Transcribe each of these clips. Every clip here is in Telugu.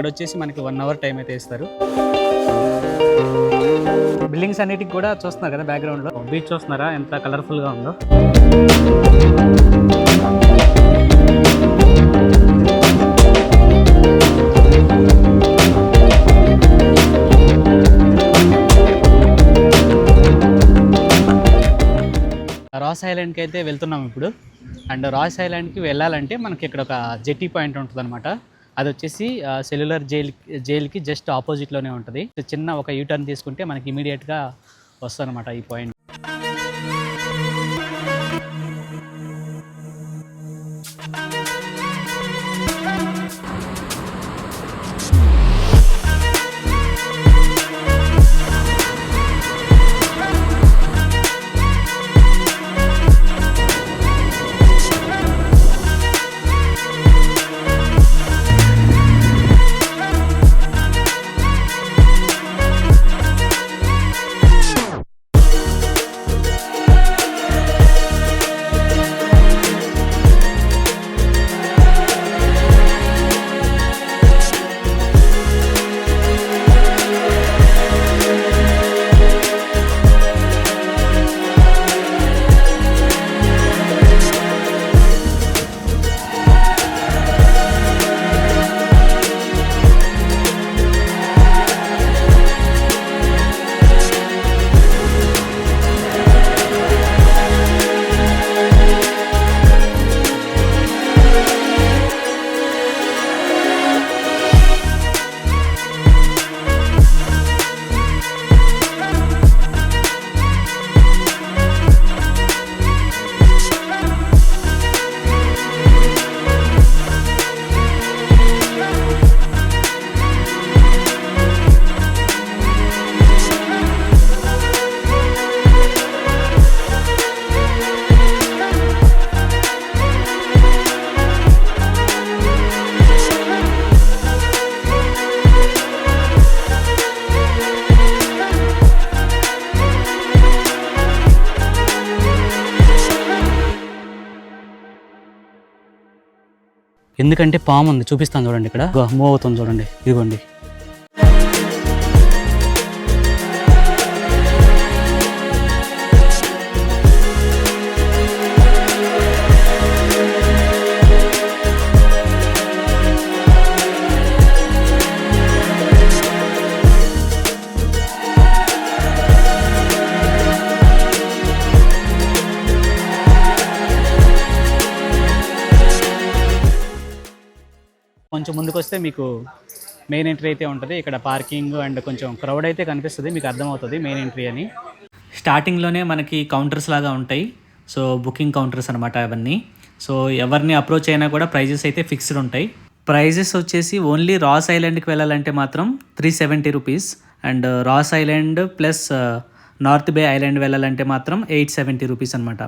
వచ్చేసి మనకి 1 అవర్ టైం అయితే ఇస్తారు. బిల్డింగ్స్ అన్నిటికి కూడా చూస్తున్నారు కదా బ్యాక్గ్రౌండ్లో, బీచ్ చూస్తున్నారా ఎంత కలర్ఫుల్గా ఉందో. రాస్ ఐలాండ్కి అయితే వెళ్తున్నాం ఇప్పుడు. అండ్ రాస్ ఐలాండ్కి వెళ్ళాలంటే మనకి ఇక్కడ ఒక జెట్టి పాయింట్ ఉంటుంది అనమాట. అది వచ్చేసి సెల్యులర్ జైల్కి జస్ట్ ఆపోజిట్లోనే ఉంటుంది. చిన్న ఒక యూటర్న్ తీసుకుంటే మనకి ఇమీడియట్గా వస్తుంది అనమాట ఈ పాయింట్. ఎందుకంటే పాము ఉంది, చూపిస్తాను చూడండి. ఇక్కడ మూవ్ అవుతుంది చూడండి, ఇదిగోండి. కొంచెం ముందుకు వస్తే మీకు మెయిన్ ఎంట్రీ అయితే ఉంటుంది. ఇక్కడ పార్కింగ్ అండ్ కొంచెం క్రౌడ్ అయితే కనిపిస్తుంది, మీకు అర్థమవుతుంది మెయిన్ ఎంట్రీ అని. స్టార్టింగ్లోనే మనకి కౌంటర్స్ లాగా ఉంటాయి. సో బుకింగ్ కౌంటర్స్ అనమాట అవన్నీ. సో ఎవరిని అప్రోచ్ అయినా కూడా ప్రైజెస్ అయితే ఫిక్స్డ్ ఉంటాయి. ప్రైజెస్ వచ్చేసి ఓన్లీ రాస్ ఐలాండ్కి వెళ్ళాలంటే మాత్రం 370 rupees, and Ross Island plus North Bay Island వెళ్ళాలంటే మాత్రం 870 రూపీస్ అనమాట.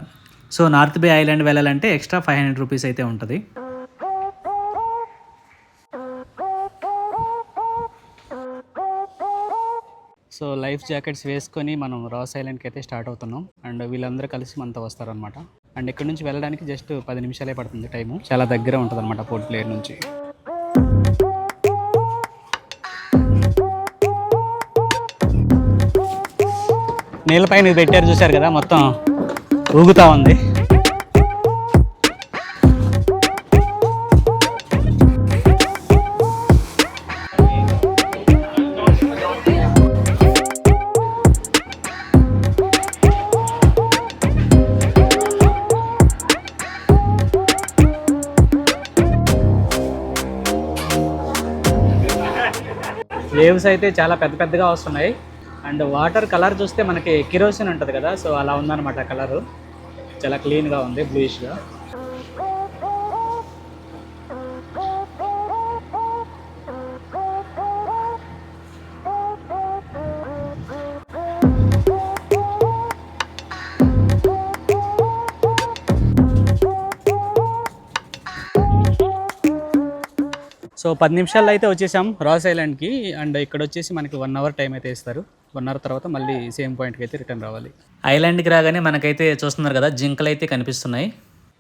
సో నార్త్ బే ఐలాండ్ వెళ్ళాలంటే ఎక్స్ట్రా 500 రూపీస్ అయితే ఉంటుంది. సో లైఫ్ జాకెట్స్ వేసుకొని మనం రాస్ ఐలాండ్కి అయితే స్టార్ట్ అవుతున్నాం. అండ్ వీళ్ళందరూ కలిసి మనతో వస్తారనమాట. అండ్ ఇక్కడ నుంచి వెళ్ళడానికి జస్ట్ 10 నిమిషాలే పడుతుంది టైము. చాలా దగ్గర ఉంటుంది అనమాట పోర్ట్ ప్లేయర్ నుంచి. నీళ్ళపైన ఇది పెట్టారు చూసారు కదా, మొత్తం ఊగుతూ ఉంది. వేవ్స్ అయితే చాలా పెద్ద పెద్దగా వస్తున్నాయి. అండ్ వాటర్ కలర్ చూస్తే మనకి కిరోసిన్ ఉంటుంది కదా, సో అలా ఉందన్నమాట కలరు. చాలా క్లీన్గా ఉంది, బ్లూయిష్గా. సో 10 నిమిషాల్లో అయితే వచ్చేసాం రాస్ ఐలాండ్కి. అండ్ ఇక్కడ వచ్చేసి మనకి 1 అవర్ టైం అయితే ఇస్తారు. 1 అవర్ తర్వాత మళ్ళీ సేమ్ పాయింట్కి అయితే రిటర్న్ రావాలి. ఐలాండ్కి రాగానే మనకైతే చూస్తున్నారు కదా జింకలు అయితే కనిపిస్తున్నాయి.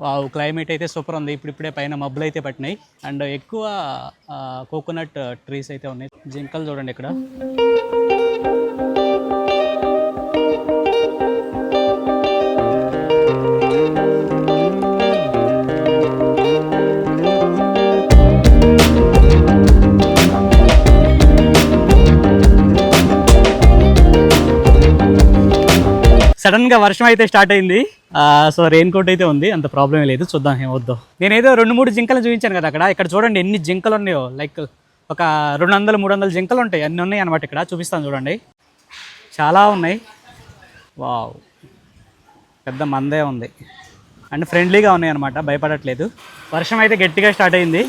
వావ్, క్లైమేట్ అయితే సూపర్ ఉంది. ఇప్పుడిప్పుడే పైన మబ్బులు అయితే పట్టినాయి అండ్ ఎక్కువ కోకోనట్ ట్రీస్ అయితే ఉన్నాయి. జింకలు చూడండి ఇక్కడ. సడన్ గా వర్షం అయితే స్టార్ట్ అయింది. సో రెయిన్ కోట్ అయితే ఉంది, అంత ప్రాబ్లం లేదు. చూద్దాం ఏమొద్దు. నేనేదో 2-3 జింకలు చూపించాను కదా అక్కడ. ఇక్కడ చూడండి ఎన్ని జింకలు ఉన్నాయో. లైక్ ఒక 200-300 జింకలు ఉంటాయి, అన్నీ ఉన్నాయి అనమాట. ఇక్కడ చూపిస్తాను చూడండి, చాలా ఉన్నాయి. వావ్, పెద్ద మందే ఉంది అండ్ ఫ్రెండ్లీగా ఉన్నాయి అనమాట, భయపడట్లేదు. వర్షం అయితే గట్టిగా స్టార్ట్ అయింది.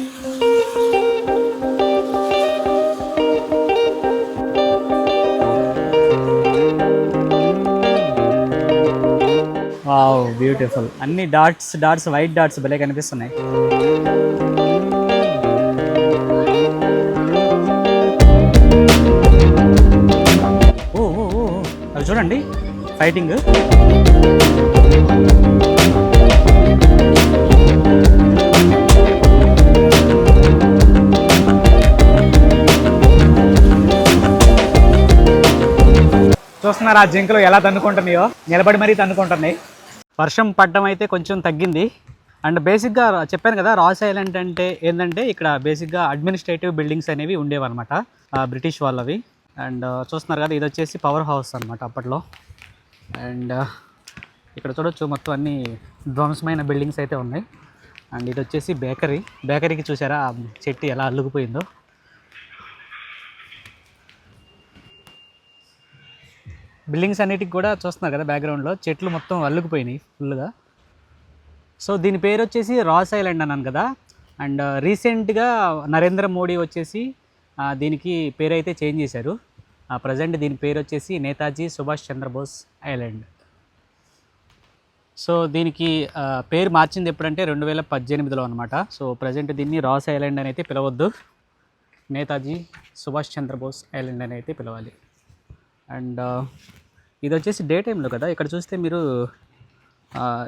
Wow, beautiful. అన్ని డాట్స్ వైట్ డాట్స్ భలే కనిపిస్తున్నాయి. ఓ అవి చూడండి, ఫైటింగ్. చూస్తున్నారు ఆ జింకలు ఎలా తన్నుకుంటున్నాయో, నిలబడి మరీ తన్నుకుంటున్నాయి. వర్షం పడడం అయితే కొంచెం తగ్గింది. అండ్ బేసిక్గా చెప్పాను కదా, రాస్ ఐలాండ్ అంటే ఏంటంటే ఇక్కడ బేసిక్గా అడ్మినిస్ట్రేటివ్ బిల్డింగ్స్ అనేవి ఉండేవన్నమాట, బ్రిటిష్ వాళ్ళవి. అండ్ చూస్తున్నారు కదా, ఇది వచ్చేసి పవర్ హౌస్ అనమాట అప్పట్లో. అండ్ ఇక్కడ చూడొచ్చు మొత్తం అన్ని ధ్వంసమైన బిల్డింగ్స్ అయితే ఉన్నాయి. అండ్ ఇది వచ్చేసి బేకరీకి చూసారా ఆ చెట్టు ఎలా అల్లుకుపోయిందో. బిల్డింగ్స్ అన్నిటికి కూడా చూస్తున్నారు కదా బ్యాక్గ్రౌండ్లో చెట్లు మొత్తం అల్లుకుపోయినాయి ఫుల్గా. సో దీని పేరు వచ్చేసి రాస్ ఐలాండ్ అన్నాను కదా. అండ్ రీసెంట్గా నరేంద్ర మోడీ వచ్చేసి దీనికి పేరు అయితే చేంజ్ చేశారు. ప్రజెంట్ దీని పేరు వచ్చేసి నేతాజీ సుభాష్ చంద్రబోస్ ఐలాండ్. సో దీనికి పేరు మార్చింది ఎప్పుడంటే 2018లో అనమాట. సో ప్రజెంట్ దీన్ని రాస్ ఐలాండ్ అని అయితే పిలవద్దు, నేతాజీ సుభాష్ చంద్రబోస్ ఐలాండ్ అని అయితే పిలవాలి. అండ్ ఇది వచ్చేసి డే టైంలో కదా. ఇక్కడ చూస్తే మీరు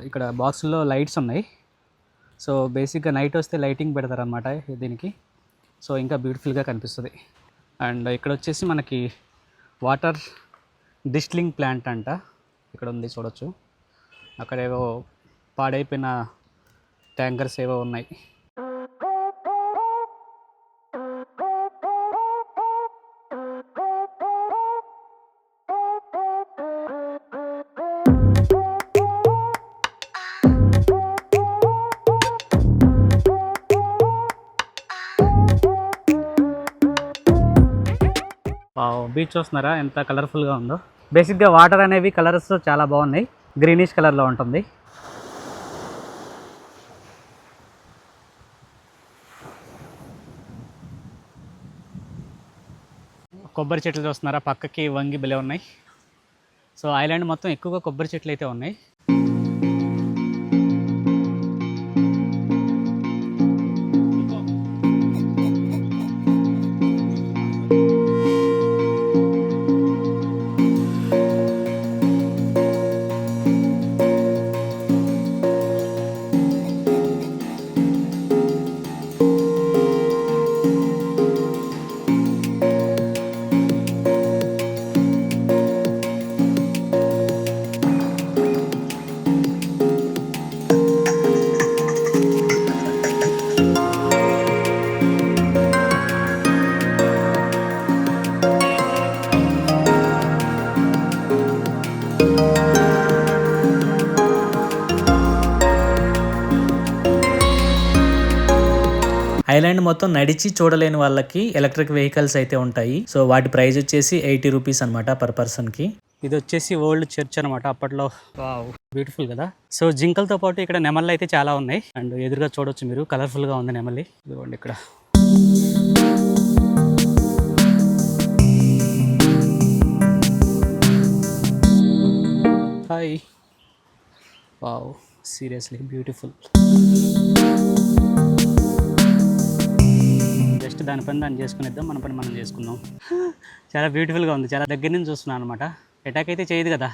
ఇక్కడ బాక్స్లో లైట్స్ ఉన్నాయి. సో బేసిక్గా నైట్ వస్తే లైటింగ్ పెడతారనమాట దీనికి. సో ఇంకా బ్యూటిఫుల్గా కనిపిస్తుంది. అండ్ ఇక్కడ వచ్చేసి మనకి వాటర్ డిస్టిలింగ్ ప్లాంట్ అంట ఇక్కడ ఉంది, చూడొచ్చు. అక్కడ ఏవో పాడైపోయిన ట్యాంకర్స్ ఏవో ఉన్నాయి. బీచ్ చూస్తున్నారా ఎంత కలర్ఫుల్గా ఉందో. బేసిక్గా వాటర్ అనేవి కలర్స్ చాలా బాగున్నాయి, గ్రీనిష్ కలర్లో ఉంటుంది. కొబ్బరి చెట్లు చూస్తున్నారా, పక్కకి వంగి భలే ఉన్నాయి. సో ఐలాండ్ మొత్తం ఎక్కువగా కొబ్బరి చెట్లు అయితే ఉన్నాయి. ఐలాండ్ మొత్తం నడిచి చూడలేని వాళ్ళకి ఎలక్ట్రిక్ వెహికల్స్ అయితే ఉంటాయి. సో వాటి ప్రైస్ వచ్చేసి 80 రూపీస్ అనమాట పర్ పర్సన్ కి. ఇది వచ్చేసి ఓల్డ్ చర్చ్ అనమాట అప్పట్లో. బ్యూటిఫుల్ కదా. సో జింకలతో పాటు ఇక్కడ నెమళ్ళు అయితే చాలా ఉన్నాయి. అండ్ ఎదురుగా చూడొచ్చు మీరు, కలర్ఫుల్ గా ఉంది నెమలి. ఇదిగోండి ఇక్కడ. Hi. Wow, seriously beautiful. Just దాని పని దాన్ని చేసుకునేద్దాం, మన పని మనం చేసుకుందాం. చాలా బ్యూటిఫుల్గా ఉంది, చాలా దగ్గర నుంచి చూస్తున్నాను అనమాట. అటాక్ అయితే చేయదు కదా.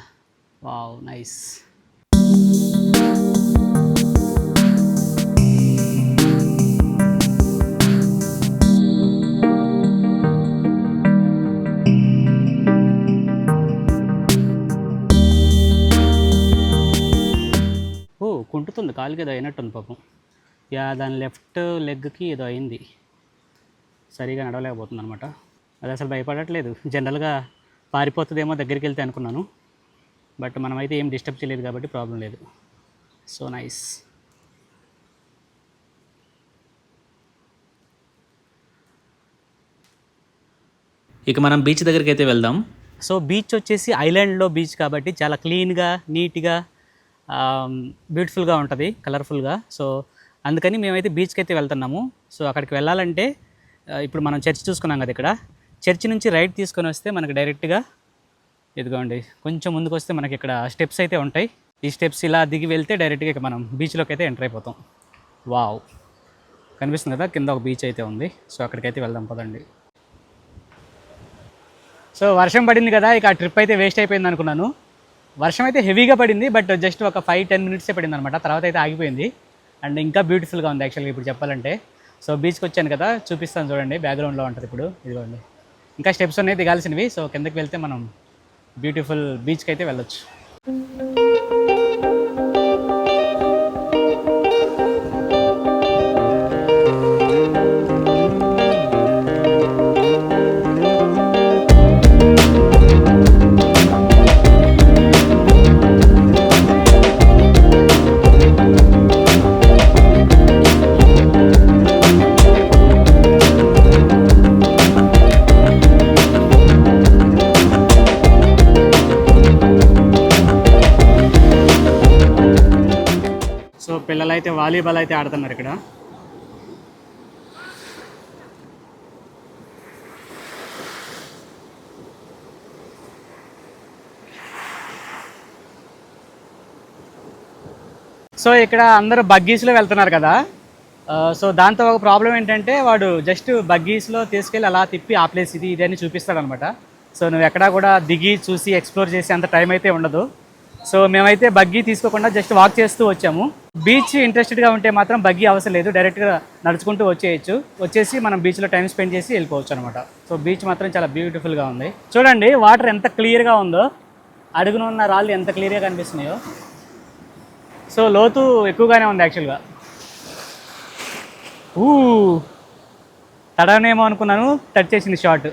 Wow, nice. కాలుకి ఏదో అయినట్టుంది పాపం. యా దాని లెఫ్ట్ లెగ్కి ఏదో అయింది, సరిగా నడవలేకపోతుంది అనమాట. అది అసలు భయపడట్లేదు. జనరల్గా పారిపోతుందేమో దగ్గరికి వెళ్తే అనుకున్నాను, బట్ మనమైతే ఏం డిస్టర్బ్ చేయలేదు కాబట్టి ప్రాబ్లం లేదు. So nice. ఇక మనం బీచ్ దగ్గరికి అయితే వెళ్దాం. సో బీచ్ వచ్చేసి ఐలాండ్లో బీచ్ కాబట్టి చాలా క్లీన్గా, నీట్గా, బ్యూటిఫుల్గా ఉంటుంది, కలర్ఫుల్గా. సో అందుకని మేమైతే బీచ్కి అయితే వెళ్తున్నాము. సో అక్కడికి వెళ్ళాలంటే ఇప్పుడు మనం చర్చ్ చూసుకున్నాం కదా, ఇక్కడ చర్చ్ నుంచి రైట్ తీసుకొని వస్తే మనకి డైరెక్ట్గా ఇదిగోండి, కొంచెం ముందుకు వస్తే మనకి ఇక్కడ స్టెప్స్ అయితే ఉంటాయి. ఈ స్టెప్స్ ఇలా దిగి వెళ్తే డైరెక్ట్గా ఇక మనం బీచ్లోకి అయితే ఎంటర్ అయిపోతాం. వావ్, కనిపిస్తుంది కదా కింద ఒక బీచ్ అయితే ఉంది. సో అక్కడికైతే వెళ్దాం పదండి. సో వర్షం పడింది కదా, ఇక ఆ ట్రిప్ అయితే వేస్ట్ అయిపోయింది అనుకున్నాను. వర్షం అయితే హెవీగా పడింది, బట్ జస్ట్ ఒక 5-10 మినిట్సే పడింది అనమాట. తర్వాత అయితే ఆగిపోయింది. అండ్ ఇంకా బ్యూటిఫుల్గా ఉంది యాక్చువల్గా ఇప్పుడు చెప్పాలంటే. సో బీచ్కి వచ్చాను కదా, చూపిస్తాను చూడండి, బ్యాక్గ్రౌండ్లో ఉంటుంది ఇప్పుడు. ఇదిగోండి, ఇంకా స్టెప్స్ ఉన్నాయి దిగాల్సినవి. సో కిందకి వెళ్తే మనం బ్యూటిఫుల్ బీచ్కి అయితే వెళ్ళొచ్చు. సో పిల్లలు అయితే వాలీబాల్ అయితే ఆడుతున్నారు ఇక్కడ. సో ఇక్కడ అందరూ బగ్గీస్లో వెళ్తున్నారు కదా. సో దాంతో ఒక ప్రాబ్లం ఏంటంటే వాడు జస్ట్ బగ్గీస్లో తీసుకెళ్ళి అలా తిప్పి ఆ ప్లేస్ ఇది ఇది అని చూపిస్తాడు అనమాట. సో నువ్వు ఎక్కడా కూడా దిగి చూసి ఎక్స్ప్లోర్ చేసి అంత టైం అయితే ఉండదు. సో మేమైతే బగ్గీ తీసుకోకుండా జస్ట్ వాక్ చేస్తూ వచ్చాము. బీచ్ ఇంట్రెస్టెడ్గా ఉంటే మాత్రం బగ్గీ అవసరం లేదు, డైరెక్ట్గా నడుచుకుంటూ వచ్చేసి మనం బీచ్లో టైం స్పెండ్ చేసి వెళ్ళిపోవచ్చు అనమాట. సో బీచ్ మాత్రం చాలా బ్యూటిఫుల్గా ఉంది. చూడండి వాటర్ ఎంత క్లియర్గా ఉందో, అడుగున ఉన్న రాళ్ళు ఎంత క్లియర్గా కనిపిస్తున్నాయో. సో లోతు ఎక్కువగానే ఉంది యాక్చువల్గా. తడనేమో అనుకున్నాను, టచ్ చేసింది షార్ట్.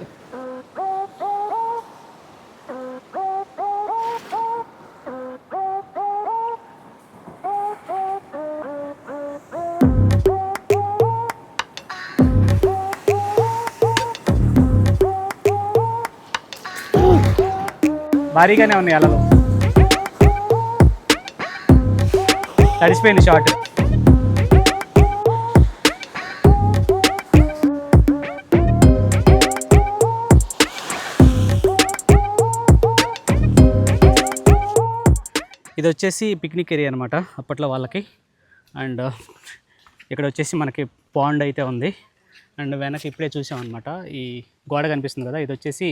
భారీగానే ఉన్నాయి అలలు, తడిసిపోయింది షార్ట్. ఇది వచ్చేసి పిక్నిక్ ఏరియా అనమాట అప్పట్లో వాళ్ళకి. అండ్ ఇక్కడ వచ్చేసి మనకి పాండ్ అయితే ఉంది. అండ్ వెనక ఇప్పుడే చూసామన్నమాట, ఈ గోడ కనిపిస్తుంది కదా, ఇది వచ్చేసి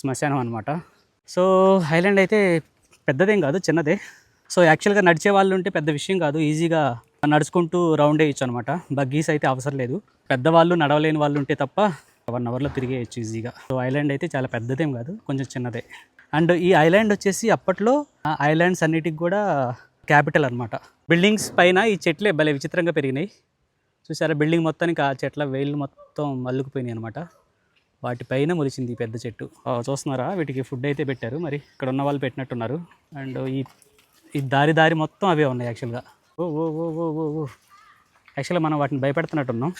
శ్మశానం అనమాట. సో ఐలాండ్ అయితే పెద్దదేం కాదు, చిన్నదే. సో యాక్చువల్గా నడిచే వాళ్ళు ఉంటే పెద్ద విషయం కాదు, ఈజీగా నడుచుకుంటూ రౌండ్ వేయచ్చు అనమాట. బగ్గీస్ అయితే అవసరం లేదు, పెద్దవాళ్ళు నడవలేని వాళ్ళు ఉంటే తప్ప 1 అవర్లో తిరిగేయచ్చు ఈజీగా. సో ఐలాండ్ అయితే చాలా పెద్దదేం కాదు, కొంచెం చిన్నదే. అండ్ ఈ ఐలాండ్ వచ్చేసి అప్పట్లో ఐలాండ్స్ అన్నిటికి కూడా క్యాపిటల్ అనమాట. బిల్డింగ్స్ పైన ఈ చెట్లే భలే విచిత్రంగా పెరిగినాయి చూసారా. బిల్డింగ్ మొత్తానికి ఆ చెట్ల వేళ్ళు మొత్తం అల్లుకుపోయినాయి అనమాట. వాటిపైన మొలిచింది ఈ పెద్ద చెట్టు. చూస్తున్నారా, వీటికి ఫుడ్ అయితే పెట్టారు, మరి ఇక్కడ ఉన్న వాళ్ళు పెట్టినట్టున్నారు. అండ్ ఈ దారి మొత్తం అవే ఉన్నాయి యాక్చువల్గా. ఓ ఓ ఓ ఓ ఓ ఓ యాక్చువల్గా మనం వాటిని భయపెడుతున్నట్టున్నాం.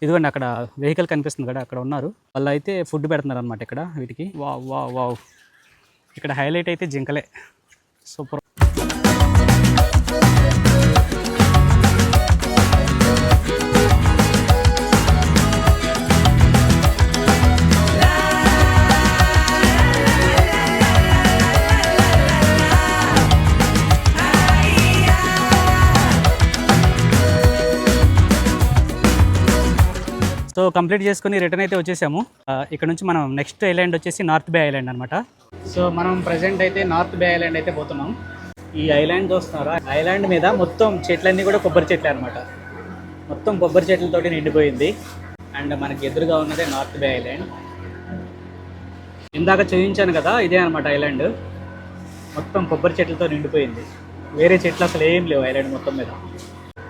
ఇదిగోండి అక్కడ వెహికల్ కనిపిస్తుంది కదా, అక్కడ ఉన్నారు వాళ్ళు, అయితే ఫుడ్ పెడుతున్నారు అనమాట ఇక్కడ వీటికి. వావ్ వావ్ వావ్, ఇక్కడ హైలైట్ అయితే జింకలే, సూపర్. సో కంప్లీట్ చేసుకుని రిటర్న్ అయితే వచ్చేసాము. ఇక్కడ నుంచి మనం నెక్స్ట్ ఐలాండ్ వచ్చేసి నార్త్ బే ఐలాండ్ అనమాట. సో మనం ప్రజెంట్ అయితే నార్త్ బే ఐలాండ్ అయితే పోతున్నాం. ఈ ఐలాండ్ చూస్తున్నారా, ఐలాండ్ మీద మొత్తం చెట్లన్నీ కూడా కొబ్బరి చెట్లే అనమాట. మొత్తం కొబ్బరి చెట్లతోటి నిండిపోయింది. అండ్ మనకి ఎదురుగా ఉన్నదే నార్త్ బే ఐలాండ్. ఇందాక చూపించాను కదా, ఇదే అనమాట ఐలాండ్. మొత్తం కొబ్బరి చెట్లతో నిండిపోయింది, వేరే చెట్లు అసలు ఏం లేవు ఐలాండ్ మొత్తం మీద.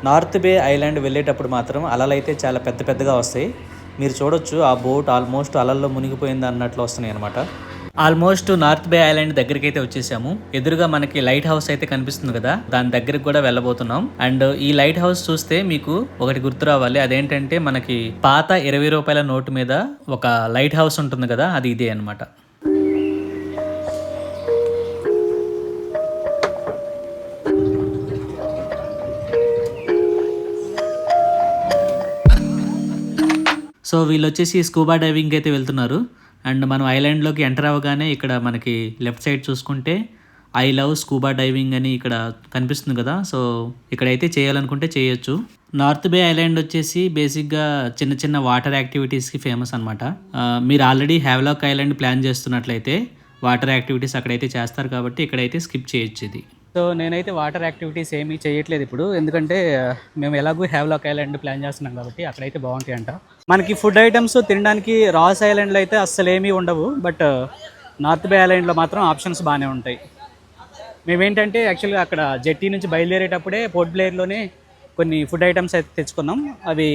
నార్త్ బే ఐలాండ్ వెళ్ళేటప్పుడు మాత్రం అలలు అయితే చాలా పెద్ద పెద్దగా వస్తాయి. మీరు చూడొచ్చు ఆ బోట్ ఆల్మోస్ట్ అలల్లో మునిగిపోయింది అన్నట్లు వస్తున్నాయి అనమాట. ఆల్మోస్ట్ నార్త్ బే ఐలాండ్ దగ్గరికి అయితే వచ్చేసాము. ఎదురుగా మనకి లైట్ హౌస్ అయితే కనిపిస్తుంది కదా, దాని దగ్గరికి కూడా వెళ్ళబోతున్నాం. అండ్ ఈ లైట్ హౌస్ చూస్తే మీకు ఒకటి గుర్తు రావాలి, అదేంటంటే మనకి పాత 20 రూపాయల నోటు మీద ఒక లైట్ హౌస్ ఉంటుంది కదా, అది ఇదే అనమాట. సో వీళ్ళు వచ్చేసి స్కూబా డైవింగ్ అయితే వెళ్తున్నారు. అండ్ మనం ఐలాండ్లోకి ఎంటర్ అవ్వగానే ఇక్కడ మనకి లెఫ్ట్ సైడ్ చూసుకుంటే ఐ లవ్ స్కూబా డైవింగ్ అని ఇక్కడ కనిపిస్తుంది కదా. సో ఇక్కడైతే చేయాలనుకుంటే చేయొచ్చు. నార్త్ బే ఐలాండ్ వచ్చేసి బేసిక్గా చిన్న చిన్న వాటర్ యాక్టివిటీస్కి ఫేమస్ అనమాట. మీరు ఆల్రెడీ హ్యావ్లాక్ ఐలాండ్ ప్లాన్ చేస్తున్నట్లయితే వాటర్ యాక్టివిటీస్ అక్కడైతే చేస్తారు కాబట్టి ఇక్కడైతే స్కిప్ చేయొచ్చు ఇది. సో నేనైతే వాటర్ యాక్టివిటీస్ ఏమీ చేయట్లేదు ఇప్పుడు, ఎందుకంటే మేము ఎలాగో హ్యావ్లాక్ ఐలాండ్ ప్లాన్ చేస్తున్నాం కాబట్టి అక్కడైతే బాగుంటాయి అంట. మనకి ఫుడ్ ఐటమ్స్ తినడానికి రాస్ ఐలాండ్లో అయితే అస్సలు ఏమీ ఉండవు, బట్ నార్త్ బే ఐలాండ్లో మాత్రం ఆప్షన్స్ బాగానే ఉంటాయి. మేమేంటంటే యాక్చువల్గా అక్కడ జెట్టి నుంచి బయలుదేరేటప్పుడే పోర్ట్ బ్లేయర్లోనే కొన్ని ఫుడ్ ఐటమ్స్ అయితే తెచ్చుకున్నాం. అవి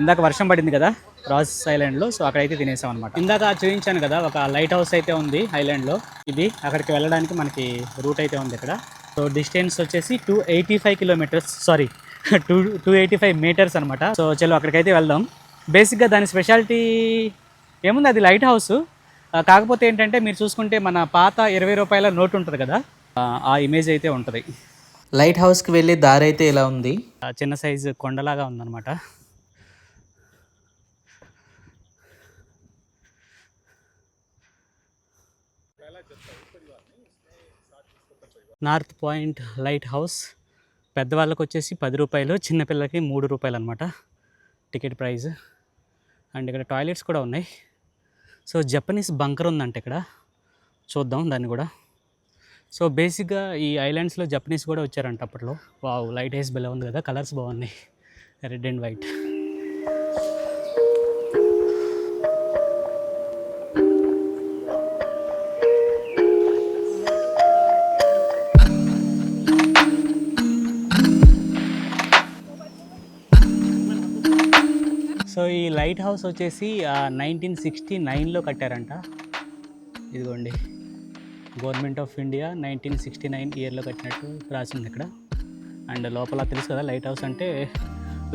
ఇందాక వర్షం పడింది కదా రాస్ ఐలాండ్లో, సో అక్కడైతే తినేసాం అనమాట. ఇందాక చూపించాను కదా ఒక లైట్ హౌస్ అయితే ఉంది ఐలాండ్లో, ఇది అక్కడికి వెళ్ళడానికి మనకి రూట్ అయితే ఉంది ఇక్కడ. సో డిస్టెన్స్ వచ్చేసి 285 కిలోమీటర్స్, సారీ 285 మీటర్స్ అనమాట. సో చలో అక్కడికైతే వెళ్దాం. బేసిక్గా దాని స్పెషాలిటీ ఏముంది, అది లైట్ హౌస్. కాకపోతే ఏంటంటే మీరు చూసుకుంటే మన పాత 20 రూపాయల నోట్ ఉంటుంది కదా, ఆ ఇమేజ్ అయితే ఉంటుంది. లైట్ హౌస్కి వెళ్ళే దారి అయితే ఇలా ఉంది, చిన్న సైజు కొండలాగా ఉందన్నమాట. నార్త్ పాయింట్ లైట్ హౌస్ పెద్దవాళ్ళకి వచ్చేసి 10 రూపాయలు, చిన్నపిల్లలకి 3 రూపాయలు అనమాట టికెట్ ప్రైస్. అండ్ ఇక్కడ టాయిలెట్స్ కూడా ఉన్నాయి. సో జపనీస్ బంకర్ ఉందంట ఇక్కడ, చూద్దాం దాన్ని కూడా. సో బేసిక్గా ఈ ఐలాండ్స్లో జపనీస్ కూడా వచ్చారంట అప్పట్లో. వావ్, లైట్ హౌస్ భలే ఉంది కదా, కలర్స్ బాగున్నాయి, రెడ్ అండ్ వైట్. సో ఈ లైట్ హౌస్ వచ్చేసి 1969లో కట్టారంట. ఇదిగోండి, గవర్నమెంట్ ఆఫ్ ఇండియా 1969 ఇయర్లో కట్టినట్టు రాసింది ఇక్కడ. అండ్ లోపల తెలుసు కదా లైట్ హౌస్ అంటే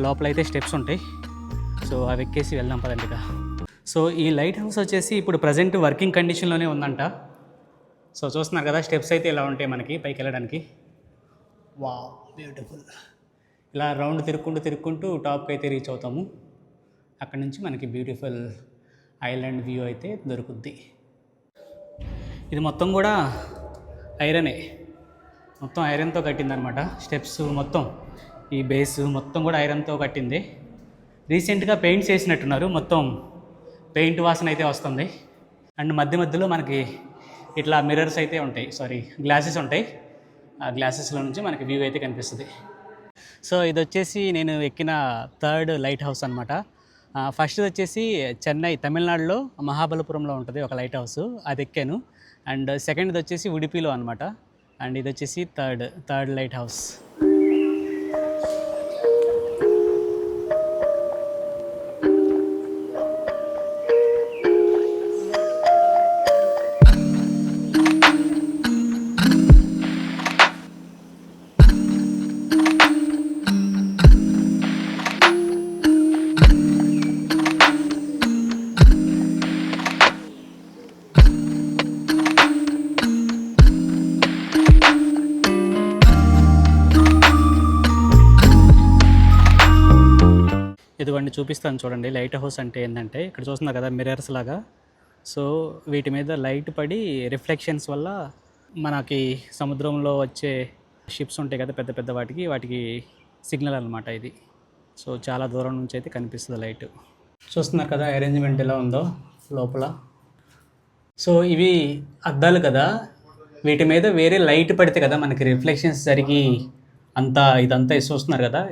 లోపల అయితే స్టెప్స్ ఉంటాయి. సో అవి ఎక్కేసి వెళ్దాం పదండిగా. సో ఈ లైట్ హౌస్ వచ్చేసి ఇప్పుడు ప్రజెంట్ వర్కింగ్ కండిషన్లోనే ఉందంట. సో చూస్తున్నారు కదా, స్టెప్స్ అయితే ఇలా ఉంటాయి మనకి పైకి వెళ్ళడానికి. Wow, beautiful. ఇలా రౌండ్ తిరుక్కుంటూ టాప్కి అయితే రీచ్ అవుతాము. అక్కడ నుంచి మనకి బ్యూటిఫుల్ ఐలాండ్ వ్యూ అయితే దొరుకుద్ది. ఇది మొత్తం కూడా ఐరనే, మొత్తం ఐరన్తో కట్టిందనమాట. స్టెప్స్ మొత్తం, ఈ బేస్ మొత్తం కూడా ఐరన్తో కట్టింది. రీసెంట్గా పెయింట్స్ వేసినట్టున్నారు, మొత్తం పెయింట్ వాసన అయితే వస్తుంది. అండ్ మధ్యలో మనకి ఇట్లా మిర్రర్స్ అయితే ఉంటాయి, సారీ గ్లాసెస్ ఉంటాయి. ఆ గ్లాసెస్లో నుంచి మనకి వ్యూ అయితే కనిపిస్తుంది. సో ఇది వచ్చేసి నేను ఎక్కిన థర్డ్ లైట్ హౌస్ అనమాట. ఫస్ట్ వచ్చేసి చెన్నై, తమిళనాడులో మహాబలిపురంలో ఉంటుంది ఒక లైట్ హౌస్, అది ఎక్కాను. అండ్ సెకండ్ది వచ్చేసి ఉడిపిలో అనమాట. అండ్ ఇది వచ్చేసి థర్డ్ లైట్ హౌస్. ఇదిగోండి చూపిస్తాను చూడండి. లైట్ హౌస్ అంటే ఏంటంటే ఇక్కడ చూస్తున్నారు కదా మిర్రర్స్ లాగా. సో వీటి మీద లైట్ పడి రిఫ్లెక్షన్స్ వల్ల మనకి సముద్రంలో వచ్చే షిప్స్ ఉంటాయి కదా పెద్ద పెద్ద, వాటికి సిగ్నల్ అనమాట ఇది. సో చాలా దూరం నుంచి అయితే కనిపిస్తుంది లైట్. చూస్తున్నారు కదా అరేంజ్మెంట్ ఎలా ఉందో లోపల. సో ఇవి అద్దాలు కదా, వీటి మీద వేరే లైట్ పడితే కదా మనకి రిఫ్లెక్షన్స్ జరిగి ఇదంతా చూస్తున్నారు కదా.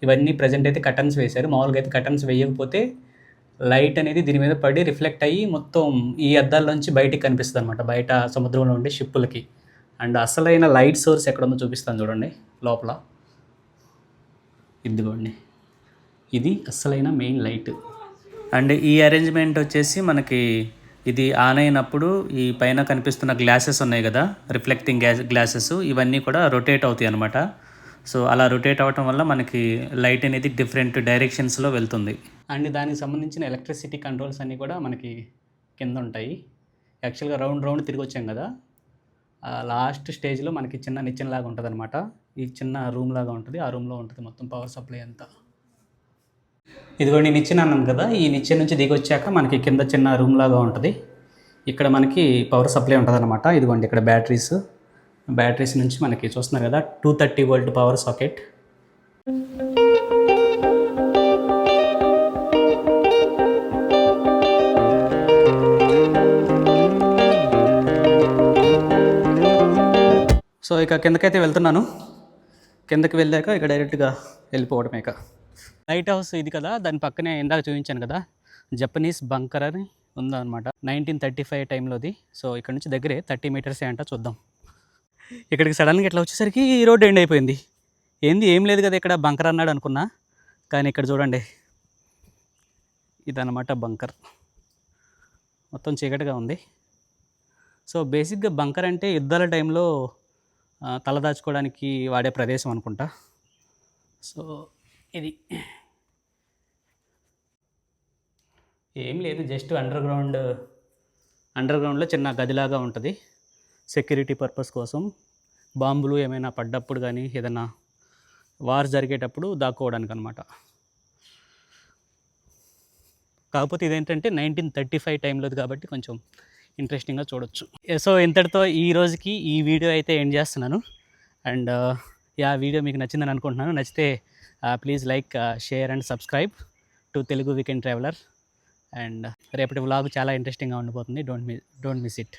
ఇవన్నీ ప్రజెంట్ అయితే కర్టన్స్ వేశారు. మామూలుగా అయితే కర్టన్స్ వేయకపోతే లైట్ అనేది దీని మీద పడి రిఫ్లెక్ట్ అయ్యి మొత్తం ఈ అద్దాల్లోంచి బయటికి కనిపిస్తుంది అనమాట, బయట సముద్రంలో ఉండే షిప్పులకి. అండ్ అసలైన లైట్ సోర్స్ ఎక్కడ ఉందో చూపిస్తాను చూడండి లోపల. ఇదిగోండి, ఇది అస్సలైన మెయిన్ లైట్. అండ్ ఈ అరేంజ్మెంట్ వచ్చేసి మనకి ఇది ఆన్ అయినప్పుడు ఈ పైన కనిపిస్తున్న గ్లాసెస్ ఉన్నాయి కదా, రిఫ్లెక్టింగ్ గ్లాసెస్, ఇవన్నీ కూడా రొటేట్ అవుతాయి అనమాట. సో అలా రొటేట్ అవ్వటం వల్ల మనకి లైట్ అనేది డిఫరెంట్ డైరెక్షన్స్లో వెళ్తుంది. అండ్ దానికి సంబంధించిన ఎలక్ట్రిసిటీ కంట్రోల్స్ అన్నీ కూడా మనకి కింద ఉంటాయి. యాక్చువల్గా రౌండ్ తిరిగి వచ్చాం కదా, లాస్ట్ స్టేజ్లో మనకి చిన్న నిచ్చెన లాగా ఉంటుంది అనమాట. ఈ చిన్న రూమ్ లాగా ఉంటుంది, ఆ రూమ్లో ఉంటుంది మొత్తం పవర్ సప్లై అంతా. ఇదిగోండి నిచ్చెన అన్నాం కదా, ఈ నిచ్చెన నుంచి దిగి వచ్చాక మనకి కింద చిన్న రూమ్ లాగా ఉంటుంది. ఇక్కడ మనకి పవర్ సప్లై ఉంటుంది అనమాట. ఇదిగోండి ఇక్కడ బ్యాటరీస్ నుంచి మనకి చూస్తున్నారు కదా 230 వోల్ట్ పవర్ సాకెట్. సో ఇక కిందకైతే వెళ్తున్నాను. కిందకి వెళ్ళాక ఇక డైరెక్ట్గా వెళ్ళిపోవడమే. ఇక లైట్ హౌస్ ఇది కదా, దాని పక్కనే ఇందాక చూపించాను కదా జపనీస్ బంకర్ అని ఉందన్నమాట. 1935 టైంలోది. సో ఇక్కడ నుంచి దగ్గరే 30 మీటర్సే అంట. చూద్దాం. ఇక్కడికి సడన్గా ఇట్లా వచ్చేసరికి ఈ రోడ్డు ఎండ్ అయిపోయింది. ఏం లేదు కదా ఇక్కడ బంకర్ అన్నాడు అనుకున్నా, కానీ ఇక్కడ చూడండి ఇదన్నమాట బంకర్. మొత్తం చీకటిగా ఉంది. సో బేసిక్గా బంకర్ అంటే యుద్ధాల టైంలో తలదాచుకోవడానికి వాడే ప్రదేశం అనుకుంటా. సో ఇది ఏం లేదు, జస్ట్ అండర్గ్రౌండ్లో చిన్న గదిలాగా ఉంటుంది. సెక్యూరిటీ పర్పస్ కోసం, బాంబులు ఏమైనా పడ్డప్పుడు కానీ ఏదైనా వార్ జరిగేటప్పుడు దాక్కోవడానికి అనమాట. కాకపోతే ఇదేంటంటే 1935 టైంలోది కాబట్టి కొంచెం ఇంట్రెస్టింగ్గా చూడొచ్చు. సో ఇంతటితో ఈ రోజుకి ఈ వీడియో అయితే ఎండ్ చేస్తున్నాను. అండ్ వీడియో మీకు నచ్చిందని అనుకుంటున్నాను. నచ్చితే please like, share and subscribe to Telugu weekend traveller. And రేపటి వ్లాగ్ చాలా ఇంట్రెస్టింగ్గా ఉండిపోతుంది. Don't miss it.